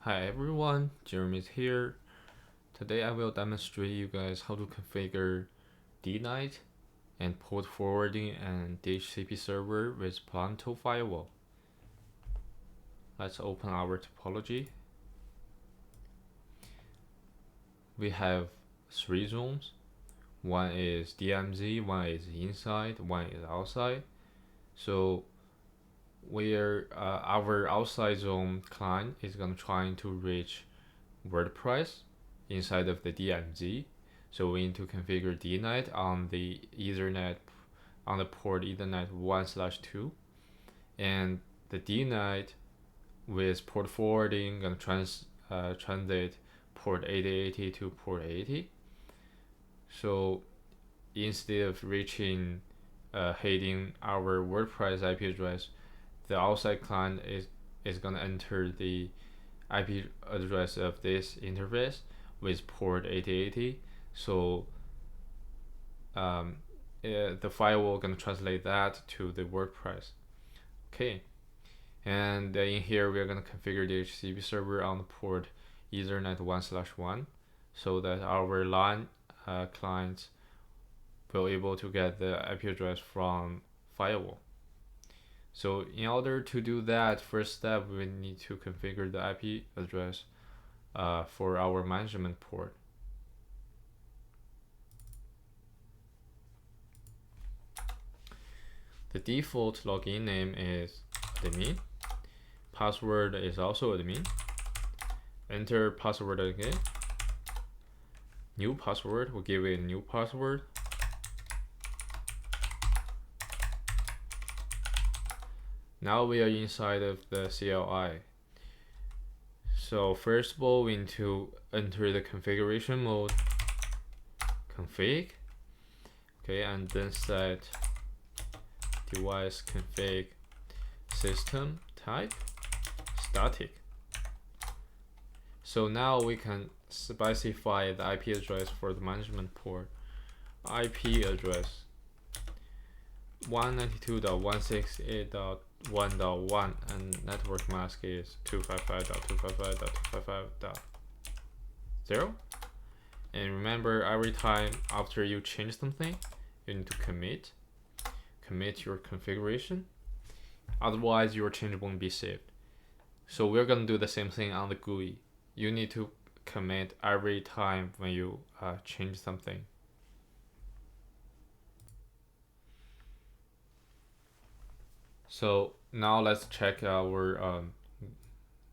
Hi everyone, Jeremy is here. Today I will demonstrate you guys how to configure DNAT and port forwarding and DHCP server with Palo firewall. Let's open our topology. We have three zones. One is DMZ, one is inside, one is outside. So where our outside zone client is gonna try to reach WordPress inside of the DMZ. So we need to configure DNAT on the Ethernet on the port Ethernet 1/2, and the DNAT with port forwarding gonna translate port 8080 to port 80. So instead of reaching hitting our WordPress IP address, the outside client is gonna enter the IP address of this interface with port 8080. So the firewall gonna translate that to the WordPress. Okay, and in here we're gonna configure the DHCP server on the port Ethernet 1/1, so that our LAN clients will able to get the IP address from firewall. So in order to do that, first step we need to configure the IP address for our management port. The default login name is admin. Password is also admin. Enter password again. New password, we'll give it a new password. Now we are inside of the CLI. So first of all, we need to enter the configuration mode, config, okay, and then set device config system type static. So now we can specify the IP address for the management port. IP address 192.168.1.1 and network mask is 255.255.255.0. And remember, every time after you change something, you need to commit your configuration, otherwise your change won't be saved. So we're gonna do the same thing on the GUI. You need to commit every time when you change something. So now let's check our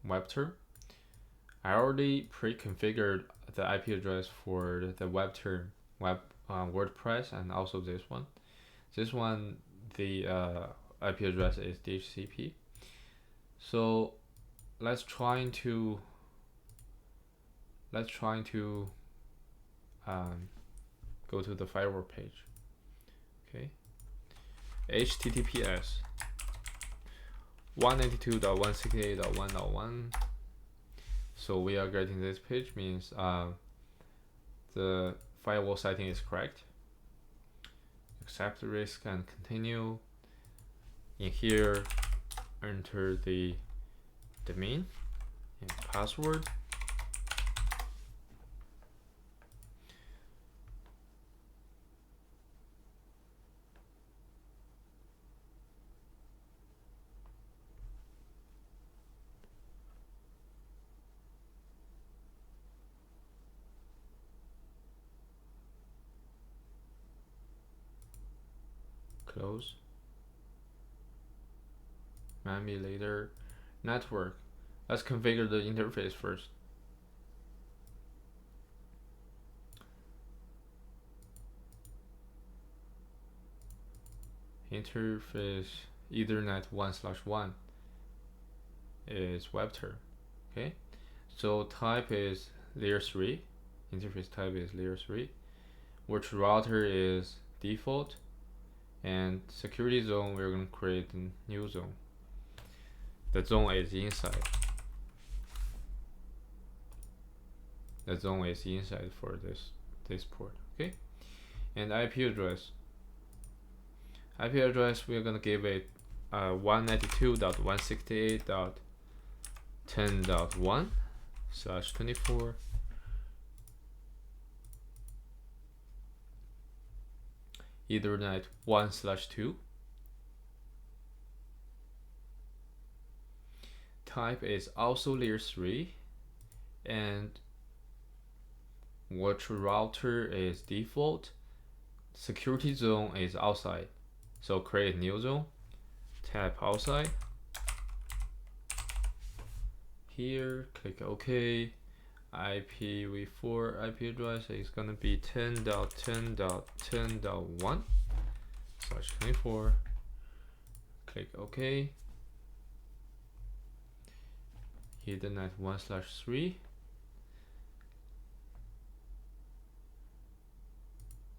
WebTerm. I already pre-configured the IP address for the WebTerm WordPress, and also this one. This one, the IP address is DHCP. So let's try to go to the firewall page. Okay, HTTPS 192.168.1.1. So we are getting this page, means the firewall setting is correct. Accept the risk and continue. In here, enter the domain and password. Close. Maybe later. Network. Let's configure the interface first. Interface Ethernet 1/1 is WebTerm. Okay, so type is layer 3. Interface type is layer 3. Which router is default, and security zone, we're going to create a new zone. The zone is inside. The zone is inside for this port. Okay, and IP address. IP address, we're going to give it 192.168.10.1. 1/24. Ethernet 1/2. Type is also layer 3, and virtual router is default. Security zone is outside. So create new zone, tap outside. Here, click OK. IPv4 IP address is gonna be 10.10.10.1/24. Click OK. Ethernet 1/3.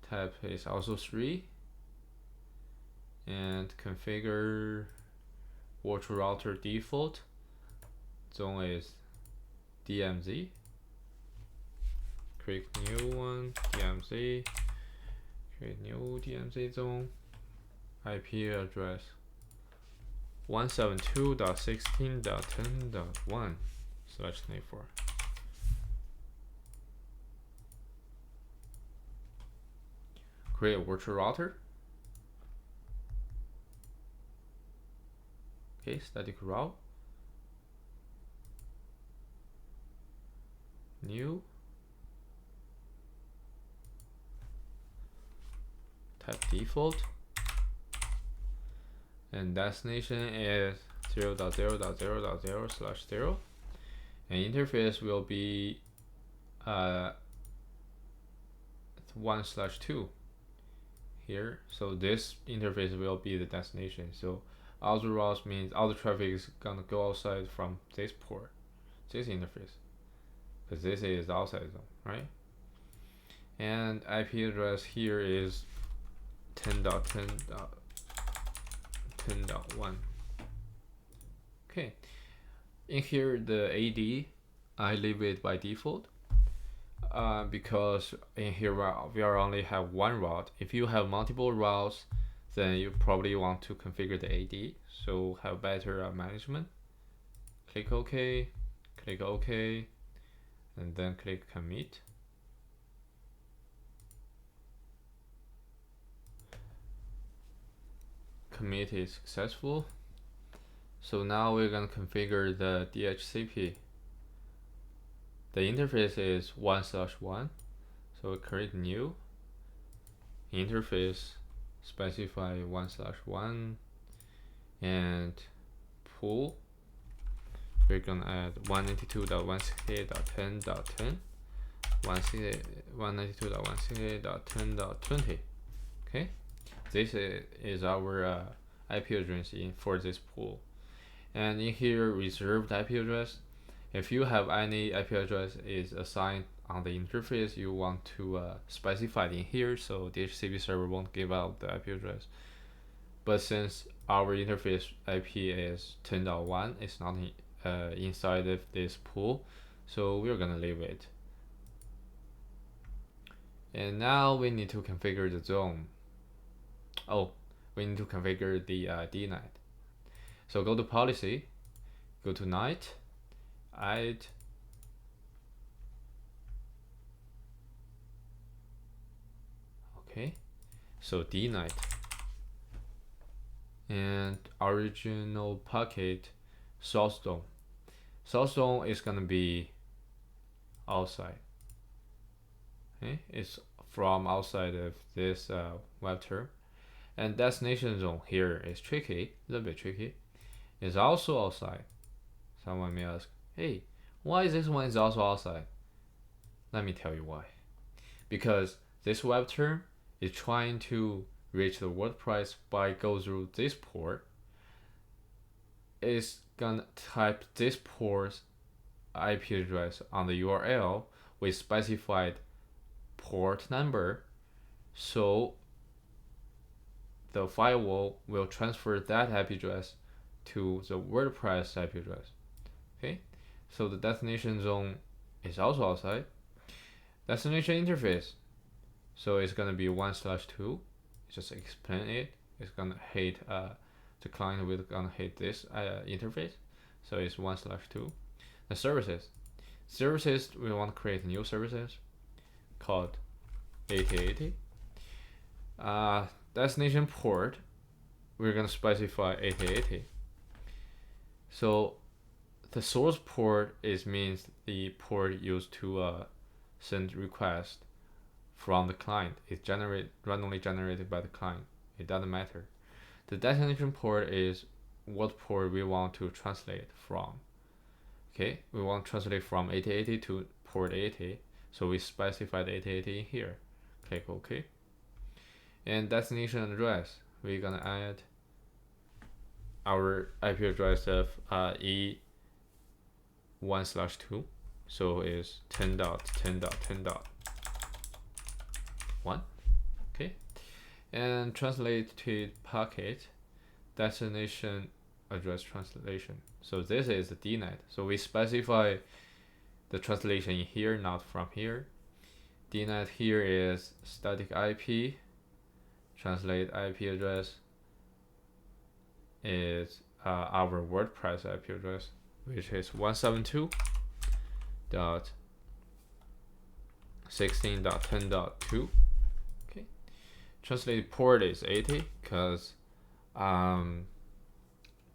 Type is also 3. And configure virtual router default. Zone is DMZ. Create new one, DMZ. Create new DMZ zone. IP address 172.16.10.1/24. Create a virtual router. Okay, static route. New. Type default. And destination is 0.0.0.0/0. And interface will be 1/2 here. So this interface will be the destination. So all the routes means all the traffic is gonna go outside from this port, this interface, because this is outside zone, right? And IP address here is 10.10.10.1. Okay, in here the AD I leave it by default, because in here we only have one route. If you have multiple routes, then you probably want to configure the AD, so have better management. Click OK, click OK, and then click commit. Commit is successful. So now we're gonna configure the DHCP. The interface is 1/1, so we create new interface, specify 1/1, and pool. We're gonna add 192.168.10.10, 192.168.10.20. Okay, this is our IP address for this pool. And in here, reserved IP address. If you have any IP address is assigned on the interface, you want to specify it in here, so DHCP server won't give out the IP address. But since our interface IP is 10.1, it's not inside of this pool, so we're gonna leave it. And now we need to configure the zone. Oh, we need to configure the DNAT. So go to policy, go to NAT, add okay, so DNAT, and original packet source zone. Source zone is gonna be outside. Okay, it's from outside of this web term. And destination zone here is tricky, a little bit tricky. It's also outside. Someone may ask, hey, why this one is also outside? Let me tell you why. Because this web term is trying to reach the WordPress by go through this port. It's gonna type this port's IP address on the URL with specified port number, so the firewall will transfer that IP address to the WordPress IP address. Okay, so the destination zone is also outside. Destination interface, so it's gonna be 1/2. Just explain it. It's gonna hit the client will gonna hit this interface, so it's 1/2. The services, Services, we want to create new services called 8080. Destination port, we're going to specify 8080. So the source port means the port used to send request from the client. It's randomly generated by the client. It doesn't matter. The destination port is what port we want to translate from. Okay, we want to translate from 8080 to port 80, so we specify the 8080 here. Click OK. And destination address, we're gonna add our IP address of E1/2, so it's 10.10.10.1. Okay, and translated packet destination address translation. So this is the DNAT. So we specify the translation in here, not from here. DNAT here is static IP. Translate IP address is our WordPress IP address, which is 172.16.10.2. Okay. Translate port is 80 because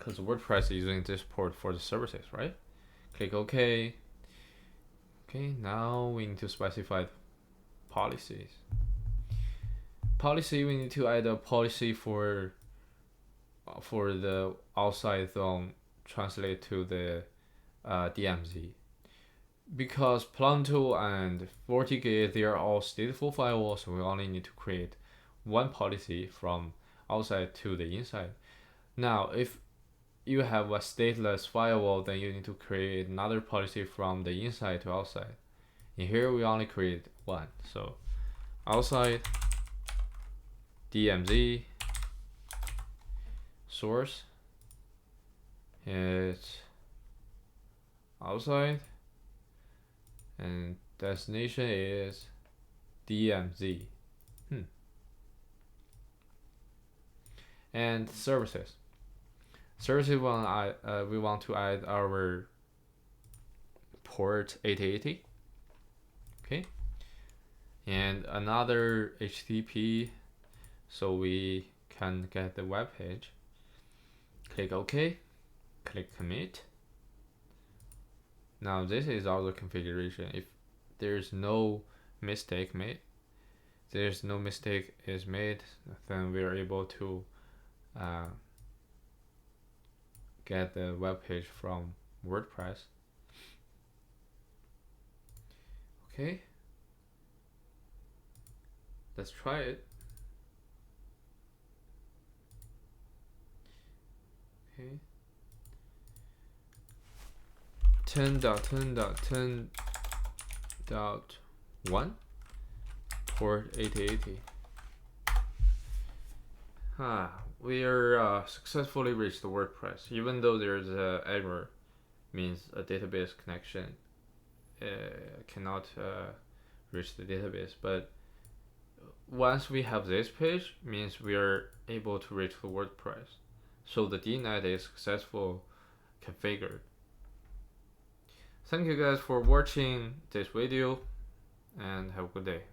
WordPress is using this port for the services, right? Click OK. Okay, now we need to specify policies. Policy, we need to add a policy for the outside zone translate to the DMZ. Because Planto and FortiGate, they are all stateful firewalls, so we only need to create one policy from outside to the inside. Now, if you have a stateless firewall, then you need to create another policy from the inside to outside. In here, we only create one. So outside DMZ source is outside and destination is DMZ. And services. Services, we want to add our port 8080. Okay, and another HTTP, so we can get the web page. Click OK. Click commit. Now this is all the configuration. If there's no mistake made, then we are able to get the web page from WordPress. Okay, let's try it. Okay, 10.10.10.1 port 8080. We are successfully reached the WordPress, even though there's a error, means a database connection cannot reach the database. But once we have this page, means we are able to reach the WordPress. So the DNAT is successful configured. Thank you guys for watching this video and have a good day.